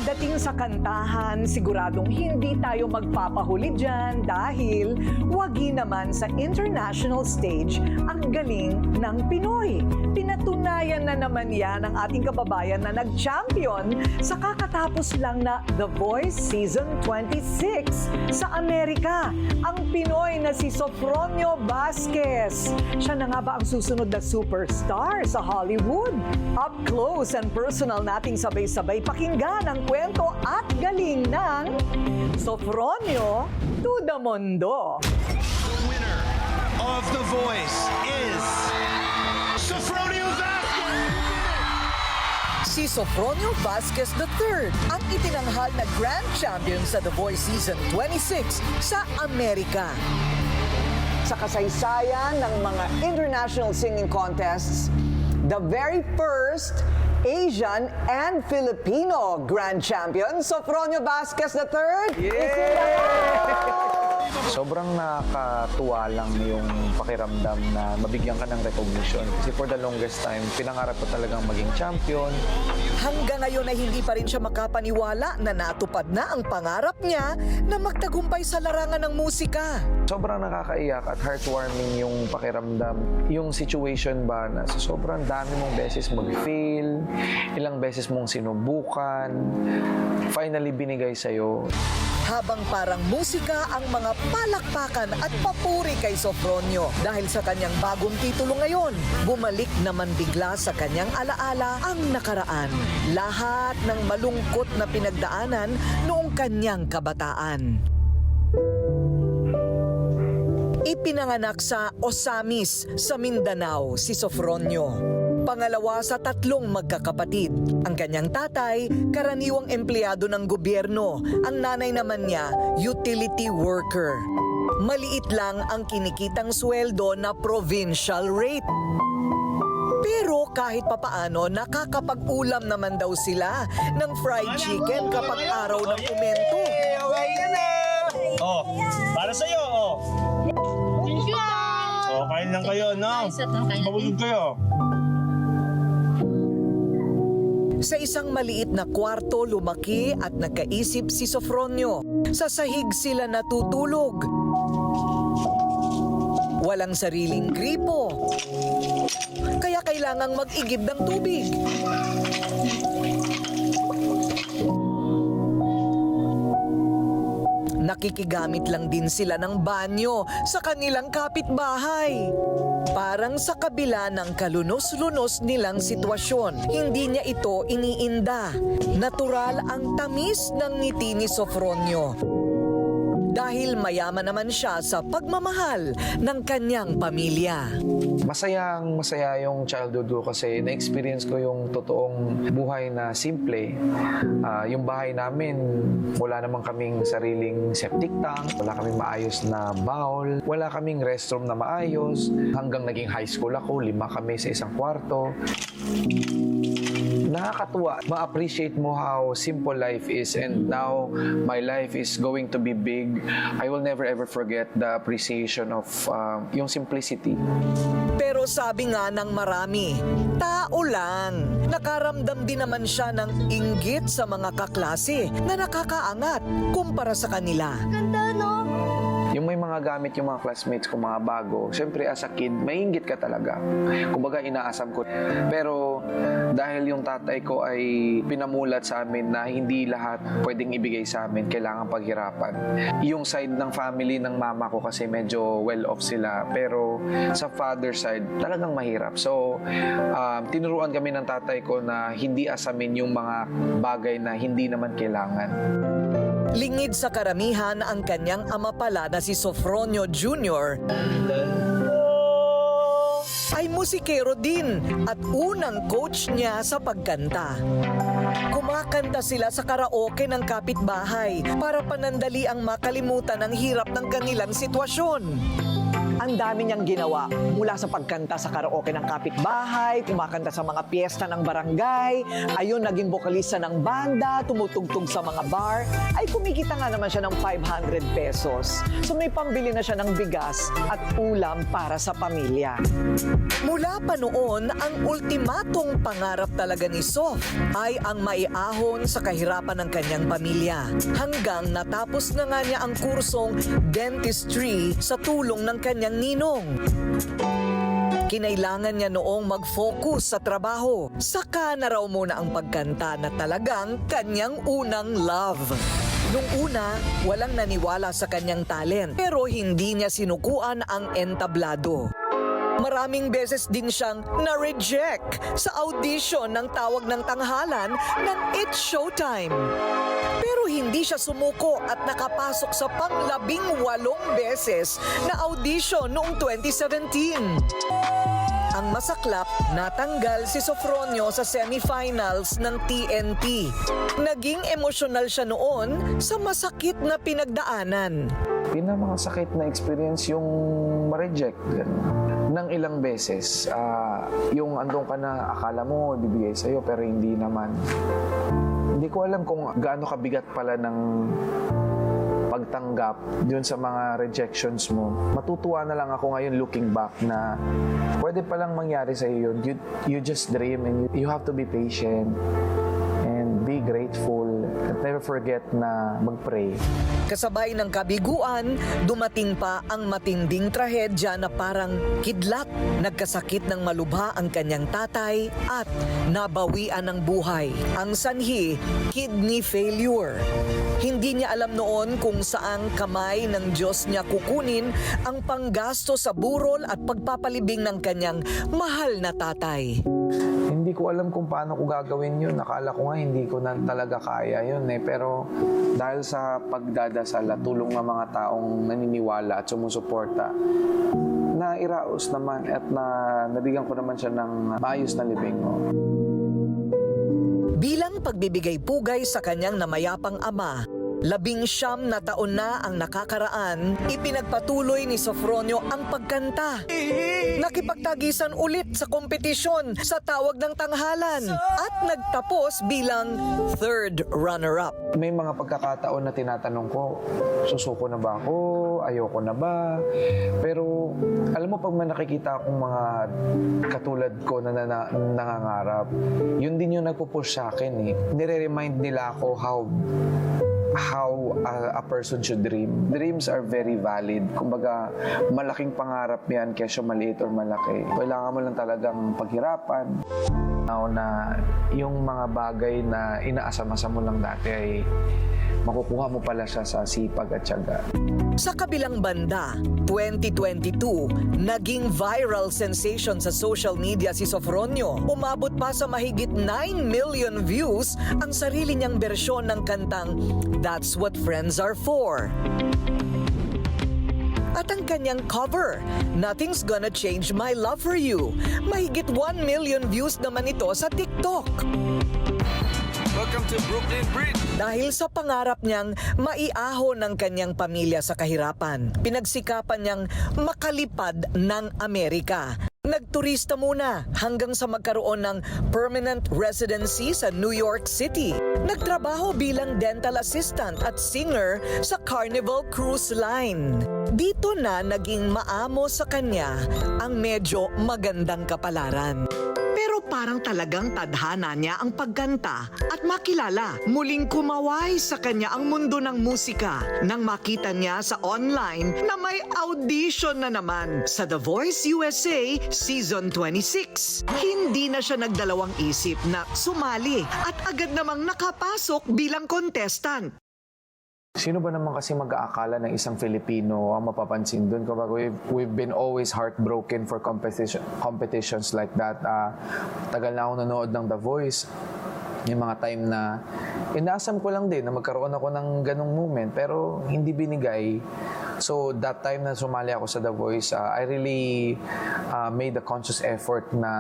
Pagdating sa kantahan, siguradong hindi tayo magpapahuli dyan dahil wagi naman sa international stage ang galing ng Pinoy. Pinatunayan na naman yan ng ating kababayan na nag-champion sa kakatapos lang na The Voice Season 26 sa Amerika. Ang Pinoy na si Sofronio Vasquez. Siya na nga ba ang susunod na superstar sa Hollywood? Up close and personal nating sabay-sabay pakinggan ang kwento at galing ng Sofronio to the Mundo. The winner of The Voice is Sofronio Vasquez! Si Sofronio Vasquez III ang itinanghal na Grand Champion sa The Voice Season 26 sa Amerika. Sa kasaysayan ng mga international singing contests, the very first Asian and Filipino Grand Champion, Sofronio Vasquez III. Sobrang nakakatuwa lang yung pakiramdam na mabigyan ka ng recognition. Kasi for the longest time, pinangarap ko talagang maging champion. Hanggang ngayon ay hindi pa rin siya makapaniwala na natupad na ang pangarap niya na magtagumpay sa larangan ng musika. Sobrang nakakaiyak at heartwarming yung pakiramdam. Yung situation ba na sa sobrang dami mong beses mag-fail, ilang beses mong sinubukan, finally binigay sa'yo. Habang parang musika ang mga palakpakan at papuri kay Sofronio dahil sa kanyang bagong titulo ngayon, bumalik naman bigla sa kanyang alaala ang nakaraan. Lahat ng malungkot na pinagdaanan noong kanyang kabataan. Ipinanganak sa Osamis sa Mindanao si Sofronio. Pangalawa sa 3 magkakapatid. Ang kanyang tatay, karaniwang empleyado ng gobyerno. Ang nanay naman niya, utility worker. Maliit lang ang kinikitang sweldo na provincial rate. Pero kahit papaano, nakakapag-ulam naman daw sila ng fried chicken kapag araw ng umento. Okay ka na! Oh, para sa'yo, oh. Oh, kain lang kayo, no? Mabulog kayo. Sa isang maliit na kwarto lumaki at nagkaisip si Sofronio. Sa sahig sila natutulog. Walang sariling gripo. Kaya kailangang mag-igib ng tubig. Nakikigamit lang din sila ng banyo sa kanilang kapitbahay. Parang sa kabila ng kalunos-lunos nilang sitwasyon, hindi niya ito iniinda. Natural ang tamis ng ngiti ni Sofronio. Dahil mayaman naman siya sa pagmamahal ng kanyang pamilya. Masaya yung childhood ko kasi na-experience ko yung totoong buhay na simple. Yung bahay namin, wala naman kaming sariling septic tank, wala kaming maayos na bowl, wala kaming restroom na maayos. Hanggang naging high school ako, 5 kami sa isang kwarto. Nakakatuwa. Ma-appreciate mo how simple life is, and now my life is going to be big. I will never ever forget the appreciation of yung simplicity. Pero sabi nga ng marami, tao lang. Nakaramdam din naman siya ng inggit sa mga kaklase na nakakaangat kumpara sa kanila. Ganda, no? Yung may mga gamit yung mga classmates ko, mga bago, syempre as a kid, mainggit ka talaga. Kumbaga, inaasam ko. Pero dahil yung tatay ko ay pinamulat sa amin na hindi lahat pwedeng ibigay sa amin, kailangan paghirapan. Yung side ng family ng mama ko kasi medyo well-off sila. Pero sa father side, talagang mahirap. So, tinuruan kami ng tatay ko na hindi asamin yung mga bagay na hindi naman kailangan. Lingid sa karamihan ang kanyang ama pala na si Sofronio Jr. ay musikero din at unang coach niya sa pagkanta. Kumakanta sila sa karaoke ng kapitbahay para panandali ang makalimutan ang hirap ng kanilang sitwasyon. Ang dami niyang ginawa mula sa pagkanta sa karaoke ng kapitbahay, kumakanta sa mga piyesta ng barangay, ayun, naging bokalista ng banda, tumutugtog sa mga bar, ay kumikita nga naman siya ng 500 pesos. So may pambili na siya ng bigas at ulam para sa pamilya. Mula pa noon, ang ultimatong pangarap talaga ni Sof ay ang maiahon sa kahirapan ng kanyang pamilya. Hanggang natapos na nga niya ang kursong dentistry sa tulong ng kanyang ninong. Kinailangan niya noong mag-focus sa trabaho. Saka na raw muna ang pagkanta na talagang kanyang unang love. Nung una, walang naniwala sa kanyang talent pero hindi niya sinukuan ang entablado. Maraming beses din siyang na-reject sa audition ng Tawag ng Tanghalan ng It's Showtime. Pero hindi siya sumuko at nakapasok sa pang-18 beses na audition noong 2017. Ang masaklap, natanggal si Sofronio sa semifinals ng TNT. Naging emosyonal siya noon sa masakit na pinagdaanan. Pinakamasakit na experience yung ma-reject. Ng ilang beses, yung andong ka na akala mo ibibigay sa'yo pero hindi naman. Hindi ko alam kung gaano kabigat pala ng pagtanggap dun sa mga rejections mo. Matutuwa na lang ako ngayon looking back na pwede palang mangyari sa'yo yun. You just dream and you have to be patient and be grateful and never forget na mag-pray. Kasabay ng kabiguan, dumating pa ang matinding trahedya na parang kidlat. Nagkasakit ng malubha ang kanyang tatay at nabawian ng buhay. Ang sanhi, kidney failure. Hindi niya alam noon kung saang kamay ng Diyos niya kukunin ang panggasto sa burol at pagpapalibing ng kanyang mahal na tatay. Hindi ko alam kung paano ko gagawin yun. Nakala ko nga hindi ko na talaga kaya yun eh. Pero dahil sa pagdadasal at tulong ng mga taong naniniwala at sumusuporta, nairaos naman at nabigyan ko naman siya ng maayos na libing. Bilang pagbibigay pugay sa kanyang namayapang ama, 19 na taon na ang nakakaraan, ipinagpatuloy ni Sofronio ang pagkanta. Nakipagtagisan ulit sa kompetisyon sa Tawag ng Tanghalan at nagtapos bilang 3rd runner-up. May mga pagkakataon na tinatanong ko, susuko na ba ako? Ayoko na ba? Pero alam mo, pag may nakikita akong mga katulad ko na nangangarap, yun din yung nagpupush sa akin eh. Nire-remind nila ako how a person should dream. Dreams are very valid. Kumbaga, malaking pangarap yan kesyo maliit or malaki. Kailangan mo lang talagang paghirapan. Na yung mga bagay na inaasam-asam mo lang dati ay makukuha mo pala siya sa sipag at tiyaga. Sa kabilang banda, 2022, naging viral sensation sa social media si Sofronio. Umabot pa sa mahigit 9 million views ang sarili niyang bersyon ng kantang That's What Friends Are For. At ang kanyang cover, Nothing's Gonna Change My Love For You. Mahigit 1 million views naman ito sa TikTok. Welcome to Brooklyn Bridge. Dahil sa pangarap niyang maiahon ng kanyang pamilya sa kahirapan, pinagsikapan niyang makalipad ng Amerika. Nagturista muna hanggang sa magkaroon ng permanent residency sa New York City. Nagtrabaho bilang dental assistant at singer sa Carnival Cruise Line. Dito na naging maamo sa kanya ang medyo magandang kapalaran. Pero parang talagang tadhana niya ang pagkanta at makilala. Muling kumaway sa kanya ang mundo ng musika nang makita niya sa online na may audition na naman sa The Voice USA Season 26. Hindi na siya nagdalawang isip na sumali at agad namang nakapasok bilang contestant. Sino ba naman kasi mag-aakala ng isang Filipino ang mapapansin doon? Kapag we've been always heartbroken for competitions like that. Tagal na ako nanood ng The Voice. Yung mga time na inaasam ko lang din na magkaroon ako ng ganong moment pero hindi binigay. So that time na sumali ako sa The Voice, I really made a conscious effort na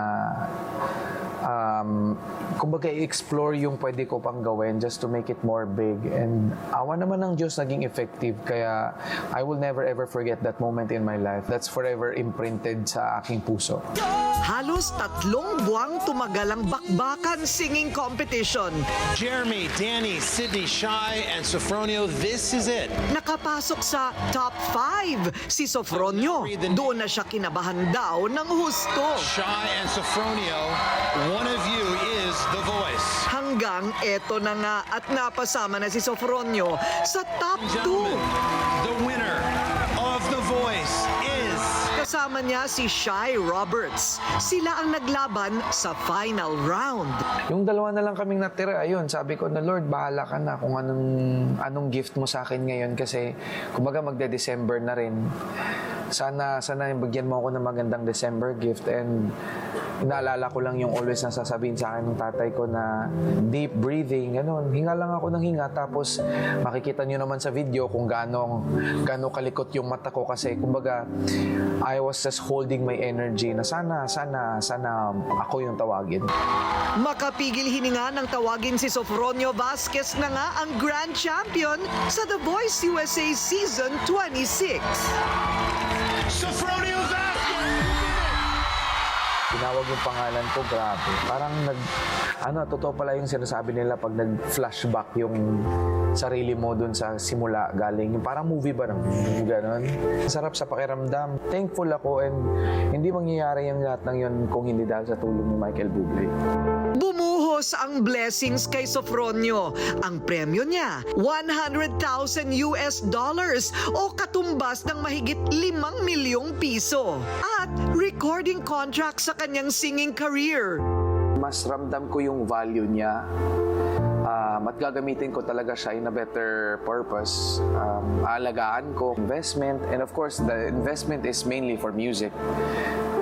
kumbaga i-explore yung pwede ko pang gawin just to make it more big. And awa naman ng Diyos naging effective. Kaya I will never ever forget that moment in my life. That's forever imprinted sa aking puso. Halos 3 buwang tumagal ang bakbakan singing competition. Jeremy, Danny, Sydney, Shy, and Sofronio, this is it. Nakapasok sa top 5 si Sofronio. Doon na siya kinabahan daw ng husto. Shy and Sofronio, one of you is the voice. Hanggang eto na nga at napasama na si Sofronio sa top 2. Gentlemen, the winner of the voice is... Kasama niya si Shy Roberts. Sila ang naglaban sa final round. Yung dalawa na lang kaming natira, ayun, sabi ko na, Lord, bahala ka na kung anong gift mo sa akin ngayon kasi kumbaga magde-December na rin. Sana bigyan mo ako ng magandang December gift. And inaalala ko lang yung always na sasabihin sa akin ng tatay ko na deep breathing, ganun. Hinga lang ako ng hinga, tapos makikita nyo naman sa video kung gaano kalikot yung mata ko kasi kumbaga I was just holding my energy na sana ako yung tawagin. Makapigil hininga ng tawagin si Sofronio Vasquez na nga ang grand champion sa The Voice USA Season 26. Sofronio Vasquez! Tinawag yung pangalan ko, grabe. Parang totoo pala yung sinasabi nila pag nag-flashback yung sarili mo dun sa simula galing. Yung parang movie ba nang gano'n? Sarap sa pakiramdam. Thankful ako and hindi mangyayari yung lahat ng yun kung hindi dahil sa tulong ni Michael Bublé. Bumuhos ang blessings kay Sofronio. Ang premyo niya, $100,000 o katumbas ng mahigit 5 milyong piso. At recording contract sa kanyang singing career. Mas ramdam ko yung value niya. At gagamitin ko talaga siya in a better purpose. Aalagaan ko investment, and of course the investment is mainly for music.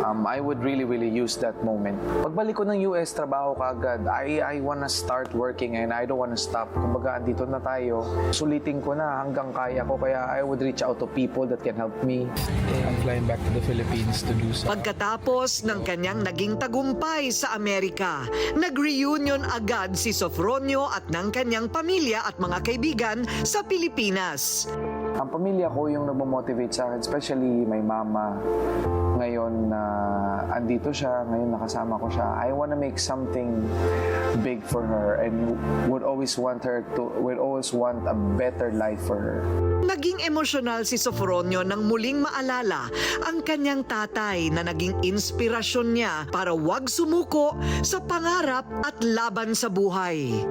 I would really use that moment. Pagbalik ko ng US, trabaho kaagad. I wanna start working and I don't wanna stop. Kumbaga, andito na tayo. Sulitin ko na hanggang kaya ko, kaya I would reach out to people that can help me. I'm flying back to the Philippines to do so. Pagkatapos ng kanyang naging tagumpay sa Amerika, nag-reunion agad si Sofronio at ng kanyang pamilya at mga kaibigan sa Pilipinas. Ang pamilya ko yung nagmo-motivate sa akin, especially my mama. Ngayon na andito siya, ngayon nakasama ko siya, I wanna make something big for her and would always want a better life for her. Naging emosyonal si Sofronio nang muling maalala ang kanyang tatay na naging inspirasyon niya para wag sumuko sa pangarap at laban sa buhay.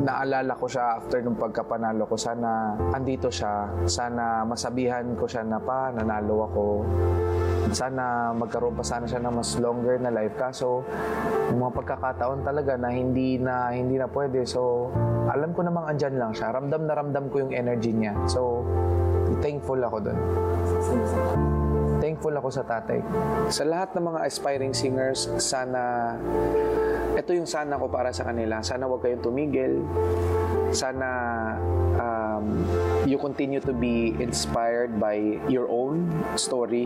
Naalala ko siya after nung pagkapanalo ko, sana andito siya, sana masabihan ko siya na nanalo ako. Sana magkaroon pa sana siya ng mas longer na life. Kaso, yung mga pagkakataon talaga na hindi na pwede. So, alam ko namang andyan lang siya. Ramdam na ramdam ko yung energy niya. So, thankful ako dun. Thankful ako sa tatay. Sa lahat ng mga aspiring singers, ito yung sana ko para sa kanila. Sana huwag kayong tumigil. Sana you continue to be inspired by your own story.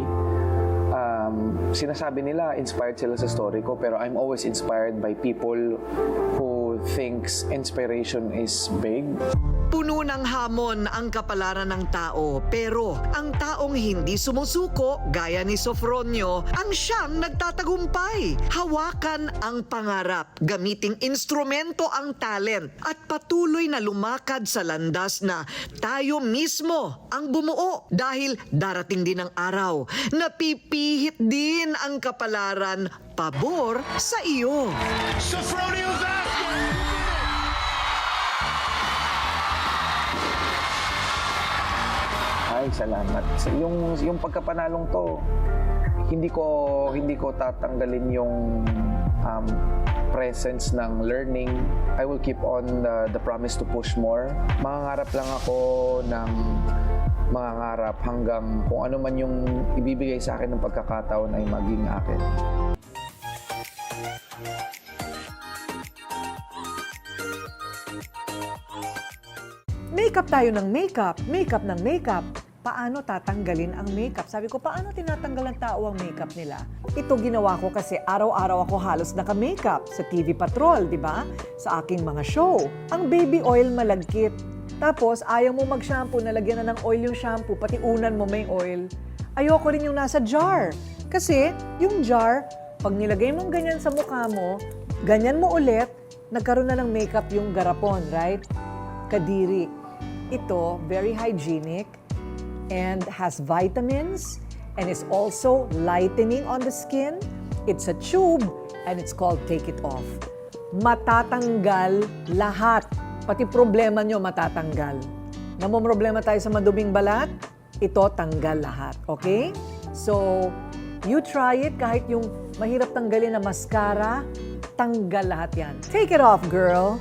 Sinasabi nila inspired sila sa story ko, pero I'm always inspired by people who thinks inspiration is big. Puno ng hamon ang kapalaran ng tao, pero ang taong hindi sumusuko gaya ni Sofronio ang siyang nagtatagumpay. Hawakan ang pangarap, gamiting instrumento ang talent at patuloy na lumakad sa landas na tayo mismo ang bumuo dahil darating din ang araw na pipihit din ang kapalaran pabor sa iyo. Sofronio Vasquez! Ay, salamat. Yung pagkapanalong to, hindi ko tatanggalin yung presence ng learning. I will keep on the promise to push more. Mangangarap lang ako ng mangangarap hanggang kung ano man yung ibibigay sa akin ng pagkakataon ay maging akin. Makeup tayo ng makeup, makeup ng makeup. Paano tatanggalin ang makeup? Sabi ko, paano tinatanggal ng tao ang makeup nila? Ito ginawa ko kasi araw-araw ako halos naka-makeup sa TV Patrol, di ba? Sa aking mga show. Ang baby oil malagkit. Tapos, ayaw mo mag-shampoo, nalagyan na ng oil yung shampoo, pati unan mo may oil. Ayoko rin yung nasa jar. Kasi, yung jar, pag nilagay mong ganyan sa mukha mo, ganyan mo ulit, nagkaroon na ng makeup yung garapon, right? Kadiri. Ito, very hygienic and has vitamins and is also lightening on the skin. It's a tube and it's called Take It Off. Matatanggal lahat. Pati problema nyo matatanggal. Namomroblema tayo sa maduming balat, ito tanggal lahat. Okay? So, you try it kahit yung mahirap tanggalin na mascara, tanggal lahat yan. Take it off, girl!